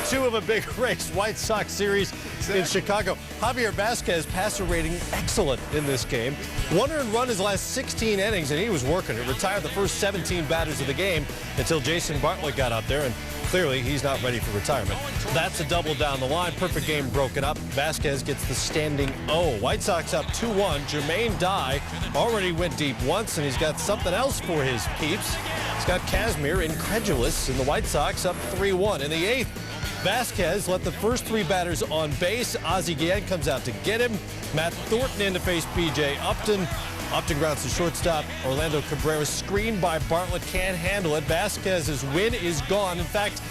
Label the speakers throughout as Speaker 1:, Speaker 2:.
Speaker 1: 2 of a big race, White Sox series in Chicago. Javier Vasquez, passer rating excellent in this game. 1 earned run his last 16 innings, and he was working it. Retired the first 17 batters of the game until Jason Bartlett got out there, and clearly he's not ready for retirement. That's a double down the line. Perfect game broken up. Vasquez gets the standing O. White Sox up 2-1. Jermaine Dye already went deep once, and he's got something else for his peeps. He's got Kazmir incredulous, and the White Sox up 3-1. In the 8th, Vasquez let the first 3 batters on base. Ozzie Guillen comes out to get him. Matt Thornton in to face B.J. Upton. Upton grounds to shortstop. Orlando Cabrera screened by Bartlett, can't handle it. Vasquez's win is gone. In fact,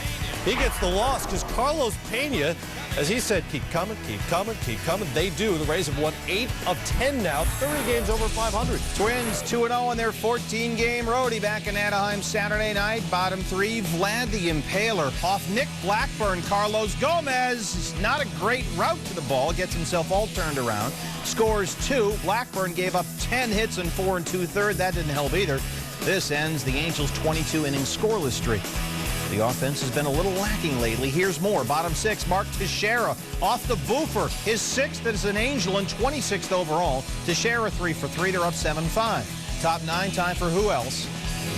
Speaker 1: he gets the loss because Carlos Pena, as he said, keep coming, keep coming, keep coming. They do. The Rays have won 8 of 10 now, 30 games over 500.
Speaker 2: Twins 2-0 in their 14-game roadie back in Anaheim Saturday night. Bottom 3, Vlad the Impaler off Nick Blackburn. Carlos Gomez, not a great route to the ball, gets himself all turned around. Scores 2. Blackburn gave up 10 hits in 4 2/3. That didn't help either. This ends the Angels' 22-inning scoreless streak. The offense has been a little lacking lately. Here's more. Bottom 6, Mark Teixeira off the boofer. His 6th as an Angel and 26th overall. Teixeira 3 for 3. They're up 7-5. Top 9, time for who else?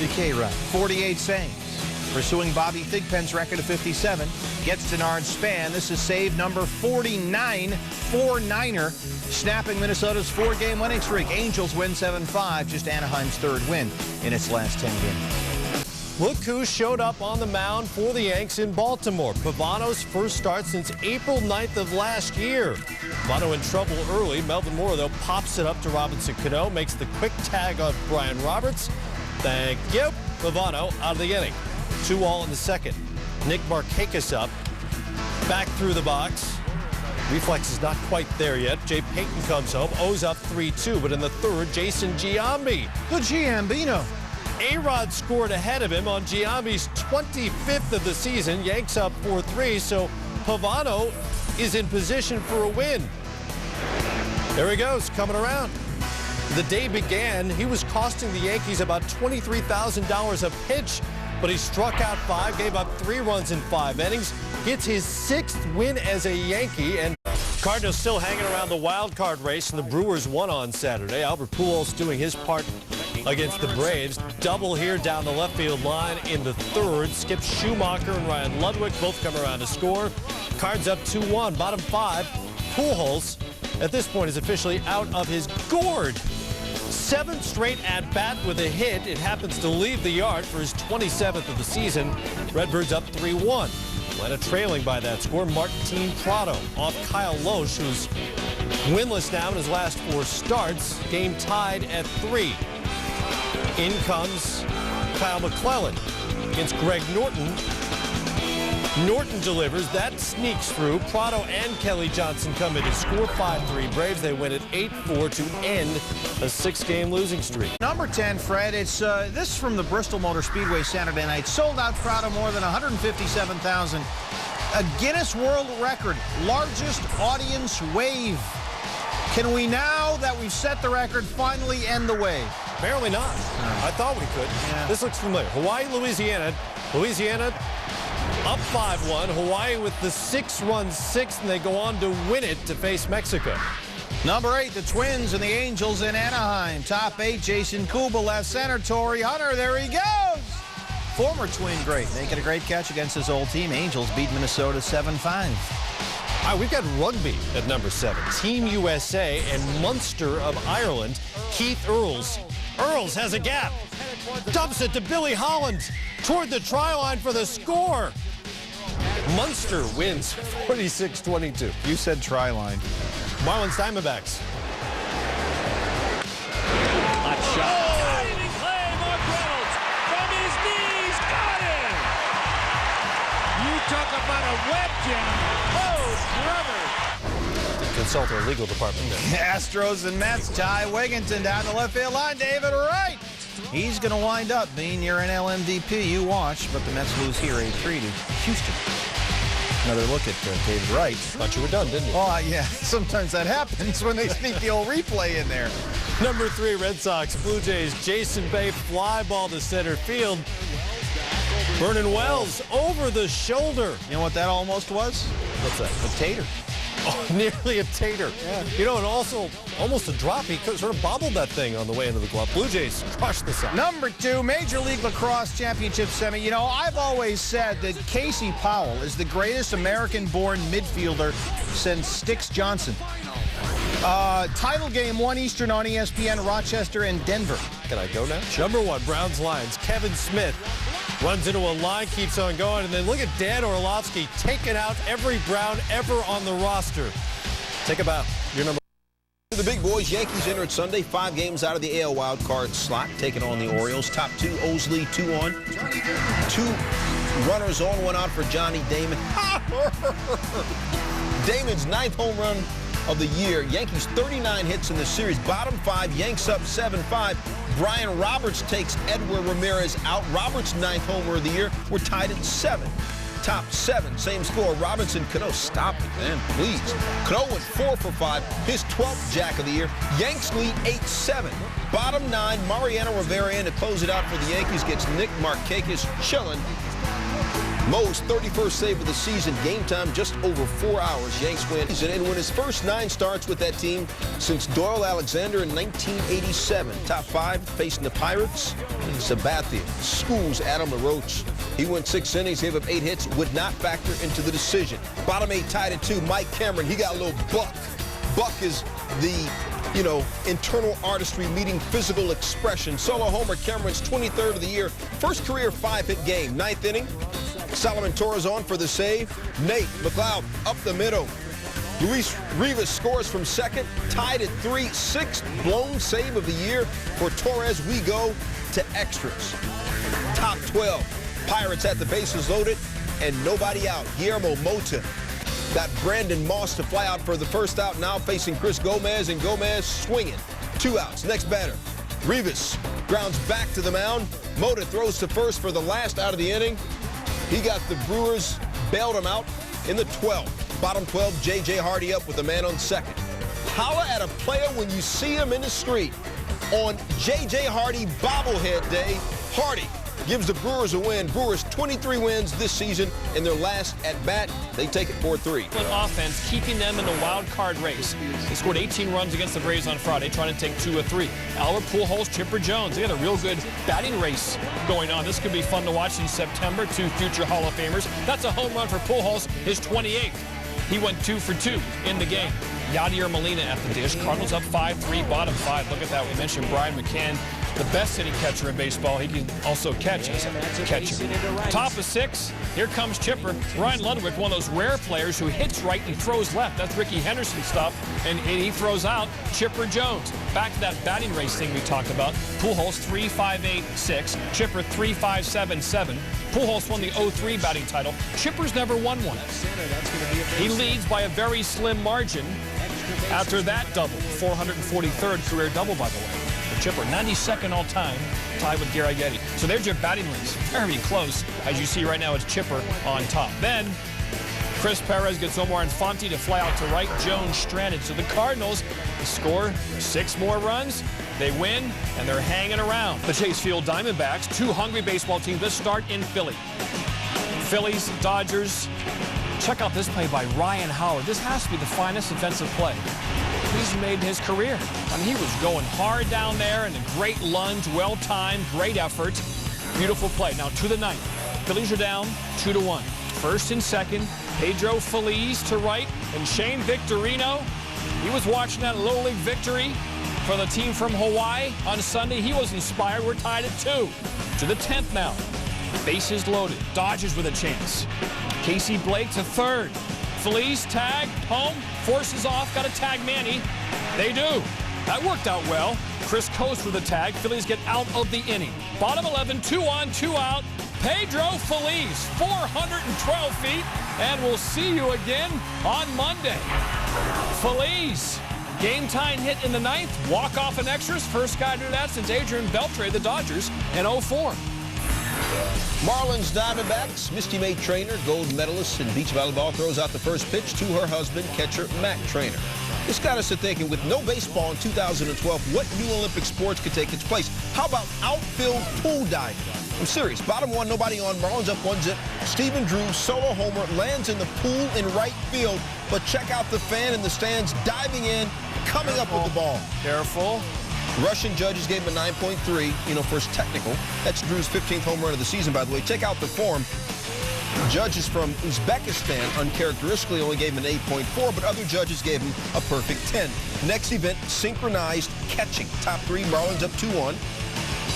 Speaker 2: The K-Rod. 48 saves. Pursuing Bobby Thigpen's record of 57. Gets Denard Span. This is save number 49. 4-9er. Snapping Minnesota's 4-game winning streak. Angels win 7-5. Just Anaheim's 3rd win in its last 10 games.
Speaker 1: Look who showed up on the mound for the Yanks in Baltimore. Pavano's first start since April 9th of last year. Pavano in trouble early. Melvin Mora, though, pops it up to Robinson Cano, makes the quick tag on Brian Roberts. Thank you. Pavano out of the inning. 2-all in the 2nd. Nick Markakis up. Back through the box. Reflex is not quite there yet. Jay Payton comes home. O's up 3-2. But in the 3rd, Jason Giambi.
Speaker 2: The Giambino.
Speaker 1: A-Rod scored ahead of him on Giambi's 25th of the season. Yanks up 4-3, so Pavano is in position for a win. There he goes, coming around. The day began, he was costing the Yankees about $23,000 a pitch, but he struck out 5, gave up 3 runs in 5 innings, gets his 6th win as a Yankee, and Cardinals still hanging around the wild card race, and the Brewers won on Saturday. Albert Pujols doing his part against the Braves. Double here down the left field line in the 3rd. Skip Schumacher and Ryan Ludwig both come around to score. Cards up 2-1. Bottom 5, Pujols at this point is officially out of his gourd. 7th straight at-bat with a hit. It happens to leave the yard for his 27th of the season. Redbirds up 3-1. Atlanta trailing by that score. Martin Prado off Kyle Loesch, who's winless now in his last 4 starts. Game tied at 3. In comes Kyle McClellan against Greg Norton. Norton delivers. That sneaks through. Prado and Kelly Johnson come in to score 5-3 Braves. They win at 8-4 to end a 6-game losing streak.
Speaker 2: Number 10, Fred. It's this is from the Bristol Motor Speedway Saturday night. Sold out crowd of more than 157,000. A Guinness World Record. Largest audience wave. Can we, now that we've set the record, finally end the wave?
Speaker 1: Apparently not. I thought we could.
Speaker 2: Yeah.
Speaker 1: This looks familiar. Hawaii, Louisiana. Louisiana up 5-1. Hawaii with the 6-run 6th, and they go on to win it to face Mexico.
Speaker 2: Number 8, the Twins and the Angels in Anaheim. Top 8, Jason Kuba, left center. Torrey Hunter, there he goes. Former Twin great, making a great catch against his old team. Angels beat Minnesota 7-5.
Speaker 1: All right, we've got rugby at number 7. Team USA and Munster of Ireland. Keith Earls. Earls has a gap. Dumps it to Billy Holland toward the try line for the score. Munster wins 46-22.
Speaker 2: You said try line.
Speaker 1: Marlins Diamondbacks.
Speaker 3: Hot shot. Leading play, Mark Reynolds from his knees, got him. You talk about a web jam.
Speaker 1: Consult our legal department there.
Speaker 2: Astros and Mets. Ty Wigginton down the left field line. David Wright. He's going to wind up being your NL MVP. You watch, but the Mets lose here 8-3 to Houston. Another look at David Wright.
Speaker 1: Thought you were done, didn't you?
Speaker 2: Oh, yeah. Sometimes that happens when they sneak the old replay in there.
Speaker 1: Number 3, Red Sox, Blue Jays. Jason Bay fly ball to center field. Vernon Wells over the shoulder.
Speaker 2: You know what that almost was?
Speaker 1: What's that?
Speaker 2: A tater.
Speaker 1: Oh, nearly a tater.
Speaker 2: Yeah.
Speaker 1: You know, and also almost a drop. He sort of bobbled that thing on the way into the glove. Blue Jays crushed this out.
Speaker 2: Number 2, Major League Lacrosse Championship Semi. You know, I've always said that Casey Powell is the greatest American-born midfielder since Styx Johnson. Title game 1 Eastern on ESPN, Rochester and Denver.
Speaker 1: Can I go now? Number 1, Browns Lions. Kevin Smith runs into a line, keeps on going, and then look at Dan Orlovsky taking out every Brown ever on the roster. Take a bow. Your number.
Speaker 4: The big boys, Yankees entered Sunday, 5 games out of the AL wild card slot, taking on the Orioles. Top 2, Osley, 2 on. 2 runners on, 1 out for Johnny Damon. Damon's 9th home run of the year. Yankees 39 hits in the series. Bottom 5, Yanks up 7-5. Brian Roberts takes Edward Ramirez out. Roberts' 9th homer of the year. We're tied at 7. Top 7, same score. Robinson, Cano, stop it, man, please. Cano went 4 for 5, his 12th jack of the year. Yanks lead 8-7. Bottom 9, Mariano Rivera in to close it out for the Yankees. Gets Nick Markakis chilling. Mo's 31st save of the season. Game time just over 4 hours. Yanks win and win his first 9 starts with that team since Doyle Alexander in 1987. Top 5 facing the Pirates. Sabathia schools Adam LaRoche. He went 6 innings, gave up 8 hits, would not factor into the decision. Bottom 8 tied at 2. Mike Cameron, he got a little buck. Buck is the, internal artistry meeting physical expression. Solo homer, Cameron's 23rd of the year. First career 5-hit game. 9th inning. Solomon Torres on for the save. Nate McLeod up the middle. Luis Rivas scores from second. Tied at 3. 6th blown save of the year for Torres. We go to extras. Top 12. Pirates at the bases loaded and nobody out. Guillermo Mota got Brandon Moss to fly out for the first out. Now facing Chris Gomez, and Gomez swinging. 2 outs. Next batter. Rivas grounds back to the mound. Mota throws to first for the last out of the inning. He got the Brewers, bailed him out in the 12th. Bottom 12, J.J. Hardy up with the man on second. Holla at a player when you see him in the street. On J.J. Hardy bobblehead day, Hardy gives the Brewers a win. Brewers 23 wins this season in their last at-bat. They take it 4-3.
Speaker 5: Offense, keeping them in the wild card race. They scored 18 runs against the Braves on Friday, trying to take 2 of 3. Albert Pujols, Chipper Jones. They got a real good batting race going on. This could be fun to watch in September. 2 future Hall of Famers. That's a home run for Pujols, his 28th. He went 2 for 2 in the game. Yadier Molina at the dish. Cardinals up 5-3, bottom 5. Look at that. We mentioned Brian McCann, the best hitting catcher in baseball. He can also catch as a catcher. Top of 6, here comes Chipper. Ryan Ludwig, one of those rare players who hits right and throws left. That's Ricky Henderson stuff, and he throws out Chipper Jones. Back to that batting race thing we talked about. Pujols 3.58.6, Chipper 3.577. Pujols won the 03 batting title. Chipper's never won one. He leads by a very slim margin after that double. 443rd career double, by the way. Chipper, 92nd all-time, tied with Gary Getty. So there's your batting race. Very close. As you see right now, it's Chipper on top. Then, Chris Perez gets Omar Infante to fly out to right. Jones stranded. So the Cardinals score 6 more runs. They win, and they're hanging around. The Chase Field Diamondbacks, 2 hungry baseball teams. Let's start in Philly. Phillies, Dodgers. Check out this play by Ryan Howard. This has to be the finest defensive play he's made in his career. I mean, he was going hard down there, and a great lunge, well-timed, great effort. Beautiful play. Now to the 9th. Phillies are down 2-1. First and second, Pedro Feliz to right, and Shane Victorino. He was watching that low league victory for the team from Hawaii on Sunday. He was inspired. We're tied at 2. To the 10th now. Bases loaded. Dodgers with a chance. Casey Blake to third. Feliz tag, home, forces off, got to tag Manny. They do. That worked out well. Chris Coast with a tag. Phillies get out of the inning. Bottom 11, 2 on, 2 out. Pedro Feliz, 412 feet, and we'll see you again on Monday. Feliz, game-tying hit in the 9th, walk-off in extras. First guy to do that since Adrian Beltre, the Dodgers, in 04.
Speaker 4: Marlins Diamondbacks, Misty May Trainer, gold medalist in beach volleyball, throws out the first pitch to her husband, catcher Matt Trainer. This got us to thinking, with no baseball in 2012, what new Olympic sports could take its place? How about outfield pool diving? I'm serious. Bottom one, nobody on. Marlins up 1-0. Stephen Drew, solo homer, lands in the pool in right field. But check out the fan in the stands diving in, coming up with the ball.
Speaker 5: Careful.
Speaker 4: Russian judges gave him a 9.3, for his technical. That's Drew's 15th home run of the season, by the way. Check out the form. Judges from Uzbekistan uncharacteristically only gave him an 8.4, but other judges gave him a perfect 10. Next event, synchronized catching. Top three, Marlins up 2-1.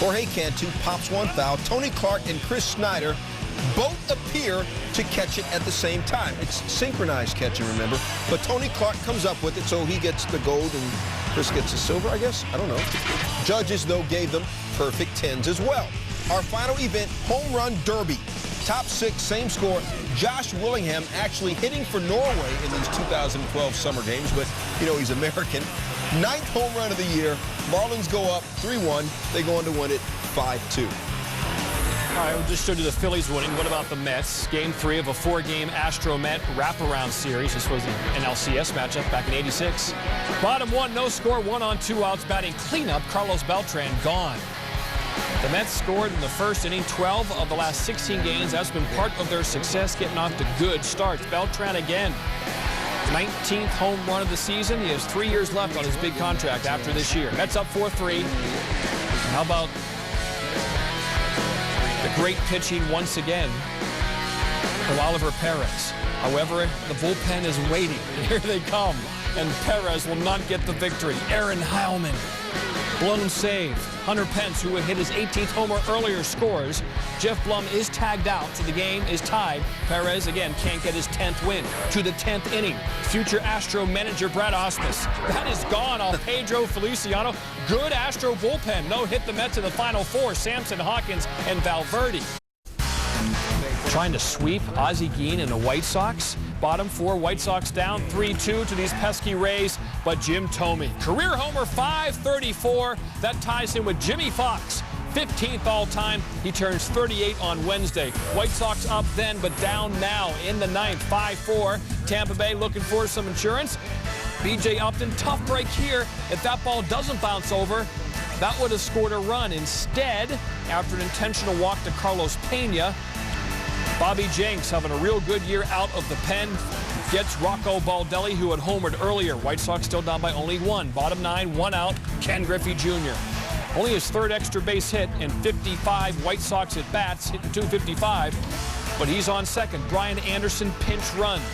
Speaker 4: Jorge Cantu pops one foul. Tony Clark and Chris Snyder both appear to catch it at the same time. It's synchronized catching, remember? But Tony Clark comes up with it, so he gets the gold and Chris gets the silver, I guess? I don't know. Judges, though, gave them perfect 10s as well. Our final event, home run derby. Top six, same score. Josh Willingham actually hitting for Norway in these 2012 summer games, but, he's American. 9th home run of the year. Marlins go up 3-1. They go on to win it 5-2.
Speaker 5: All right, we just showed you the Phillies winning. What about the Mets? Game 3 of a 4-game Astro-Met wraparound series. This was an LCS matchup back in '86. Bottom one, no score, 1 on 2 outs. Batting cleanup, Carlos Beltran gone. The Mets scored in the first inning 12 of the last 16 games. That's been part of their success, getting off to good starts. Beltran again. 19th home run of the season. He has 3 years left on his big contract after this year. Mets up 4-3. How about the great pitching once again of Oliver Perez? However, the bullpen is waiting. Here they come. And Perez will not get the victory. Aaron Heilman, blown save. Hunter Pence, who had hit his 18th homer earlier, scores. Jeff Blum is tagged out, so the game is tied. Perez, again, can't get his 10th win. To the 10th inning, future Astro manager Brad Ausmus. That is gone off Pedro Feliciano. Good Astro bullpen. No hit the Mets in the final 4. Samson, Hawkins, and Valverde. Trying to sweep Ozzie Guillen and the White Sox. Bottom 4, White Sox down 3-2 to these pesky Rays. But Jim Thome, career homer, 534. That ties him with Jimmy Fox, 15th all-time. He turns 38 on Wednesday. White Sox up then, but down now in the 9th, 5-4. Tampa Bay looking for some insurance. B.J. Upton, tough break here. If that ball doesn't bounce over, that would have scored a run. Instead, after an intentional walk to Carlos Pena, Bobby Jenks having a real good year out of the pen. Gets Rocco Baldelli, who had homered earlier. White Sox still down by only 1. Bottom 9, 1 out, Ken Griffey Jr. Only his 3rd extra base hit in 55 White Sox at bats, hitting .255. But he's on second. Brian Anderson pinch runs.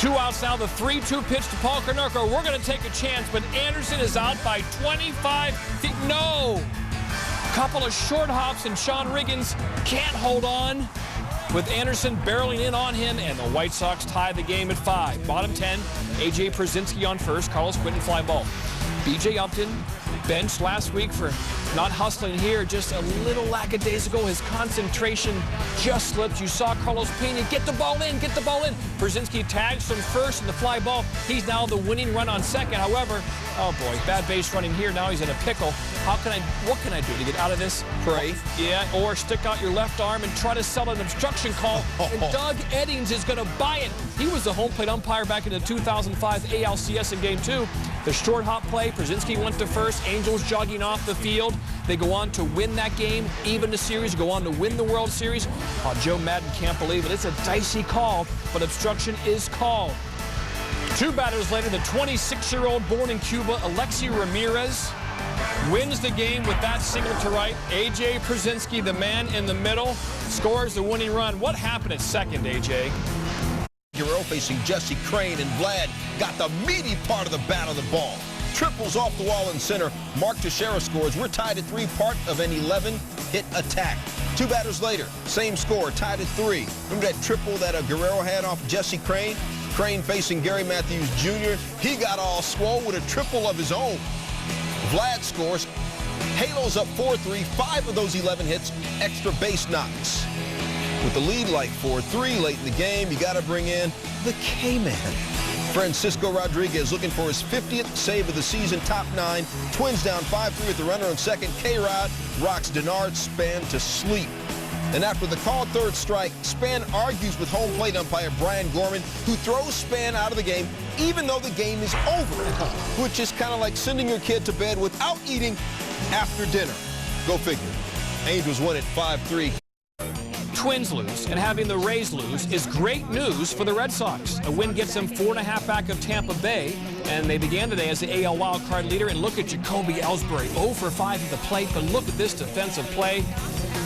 Speaker 5: 2 outs now, the 3-2 pitch to Paul Konerko. We're going to take a chance, but Anderson is out by 25 feet. No! Couple of short hops, and Sean Riggins can't hold on, with Anderson barreling in on him, and the White Sox tie the game at 5. Bottom 10, A.J. Przinsky on first, Carlos Quinton fly ball. B.J. Upton benched last week for not hustling here, just a little lackadaisical. His concentration just slipped. You saw Carlos Pena get the ball in, get the ball in. Przinsky tags from first in the fly ball. He's now the winning run on second. However, oh boy, bad base running here. Now he's in a pickle. What can I do to get out of this?
Speaker 4: Pray.
Speaker 5: Yeah, or stick out your left arm and try to sell an obstruction call. And Doug Eddings is going to buy it. He was the home plate umpire back in the 2005 ALCS in Game 2. The short hop play, Przinsky went to first. Angels jogging off the field. They go on to win that game, even the series, go on to win the World Series. Oh, Joe Madden can't believe it. It's a dicey call, but obstruction is called. 2 batters later, the 26-year-old born in Cuba, Alexi Ramirez, wins the game with that single to right. A.J. Przinsky, the man in the middle, scores the winning run. What happened at second, A.J.?
Speaker 4: Guerrero facing Jesse Crane, and Vlad got the meaty part of the bat of the ball. Triples off the wall in center. Mark Teixeira scores. We're tied at 3, part of an 11-hit attack. 2 batters later, same score, tied at 3. Remember that triple that Guerrero had off Jesse Crane? Crane facing Gary Matthews Jr. He got all swole with a triple of his own. Vlad scores. Halo's up 4-3. 5 of those 11 hits, extra base knocks. With the lead like 4-3 late in the game, you got to bring in the K-Man. Francisco Rodriguez looking for his 50th save of the season, top 9. Twins down 5-3 with the runner on second. K-Rod rocks Denard's span to sleep. And after the call third strike, Span argues with home plate umpire Brian Gorman, who throws Span out of the game even though the game is over, which is kind of like sending your kid to bed without eating after dinner. Go figure. Angels win at 5-3.
Speaker 5: Twins lose, and having the Rays lose is great news for the Red Sox. A win gets them 4.5 back of Tampa Bay, and they began today as the AL wildcard leader. And look at Jacoby Ellsbury, 0 for 5 at the plate, but look at this defensive play.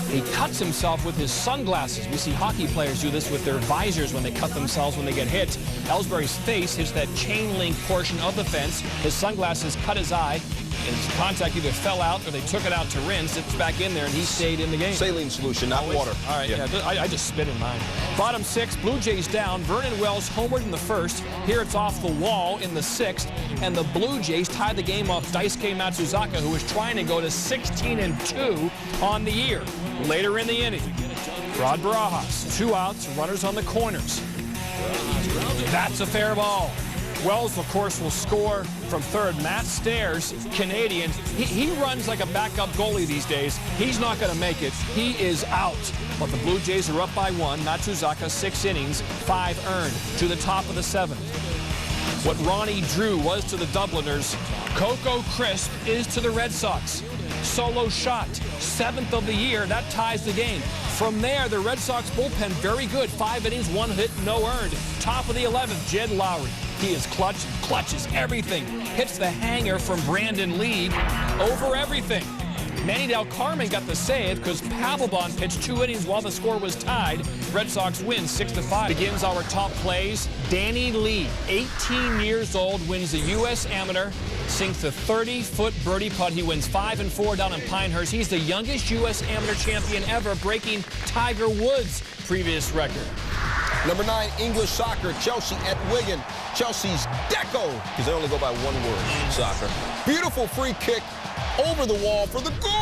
Speaker 5: He cuts himself with his sunglasses. We see hockey players do this with their visors when they cut themselves when they get hit. Ellsbury's face hits that chain link portion of the fence. His sunglasses cut his eye, and his contact either fell out or they took it out to rinse. It's back in there, and he stayed in the game.
Speaker 4: Saline solution, not water.
Speaker 5: All right, yeah, I just spit in mine. Bottom 6, Blue Jays down. Vernon Wells homered in the first. Here it's off the wall in the 6th, and the Blue Jays tied the game off Daisuke Matsuzaka, who was trying to go to 16-2 on the year. Later in the inning, Rod Barajas, 2 outs, runners on the corners. That's a fair ball. Wells, of course, will score from third. Matt Stairs, Canadian. He runs like a backup goalie these days. He's not going to make it. He is out. But the Blue Jays are up by 1. Matsuzaka, 6 innings, 5 earned to the top of the 7th. What Ronnie Drew was to the Dubliners, Coco Crisp is to the Red Sox. Solo shot, 7th of the year. That ties the game. From there, the Red Sox bullpen very good. 5 innings, 1 hit, no earned. Top of the 11th, Jed Lowry. He is clutches everything. Hits the hanger from Brandon Lee over everything. Manny Del Carmen got the save because Papelbon pitched 2 innings while the score was tied. Red Sox win 6-5. Begins our top plays. Danny Lee, 18 years old, wins the U.S. Amateur, sinks a 30-foot birdie putt. He wins 5-4 down in Pinehurst. He's the youngest U.S. Amateur champion ever, breaking Tiger Woods' previous record.
Speaker 4: Number 9, English soccer, Chelsea at Wigan. Chelsea's Deco, because they only go by 1 word, soccer. Beautiful free kick over the wall for the goal.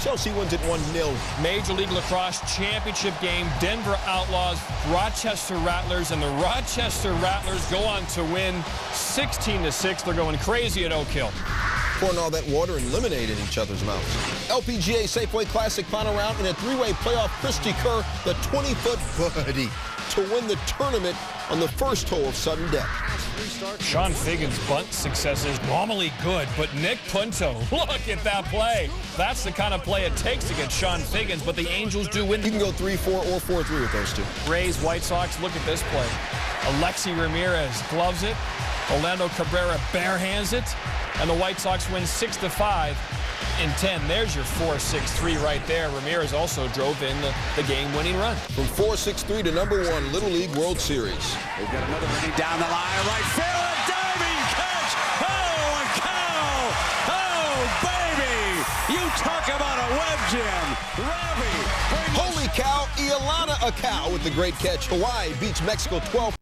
Speaker 4: Chelsea wins it 1-0.
Speaker 5: Major League Lacrosse championship game, Denver Outlaws, Rochester Rattlers, and the Rochester Rattlers go on to win 16-6. They're going crazy at Oak Hill.
Speaker 4: Pouring all that water and lemonade in each other's mouths. LPGA Safeway Classic final round in a 3-way playoff. Christy Kerr, the 20-foot birdie to win the tournament on the first hole of sudden death.
Speaker 5: Sean Figgins' bunt success is normally good, but Nick Punto, look at that play. That's the kind of play it takes to get Sean Figgins, but the Angels do win.
Speaker 4: You can go 3-4 or 4-3 with those 2.
Speaker 5: Rays, White Sox, look at this play. Alexi Ramirez gloves it. Orlando Cabrera barehands it. And the White Sox win 6-5 in 10. There's your 4-6-3 right there. Ramirez also drove in the game-winning run.
Speaker 4: From 4-6-3 to number 1 Little League World Series.
Speaker 3: They've got another inning down the line. Right field, a diving catch. Oh, a cow. Oh, baby. You talk about a web gem. Ravi.
Speaker 4: Holy cow, Iolana a cow with the great catch. Hawaii beats Mexico 12.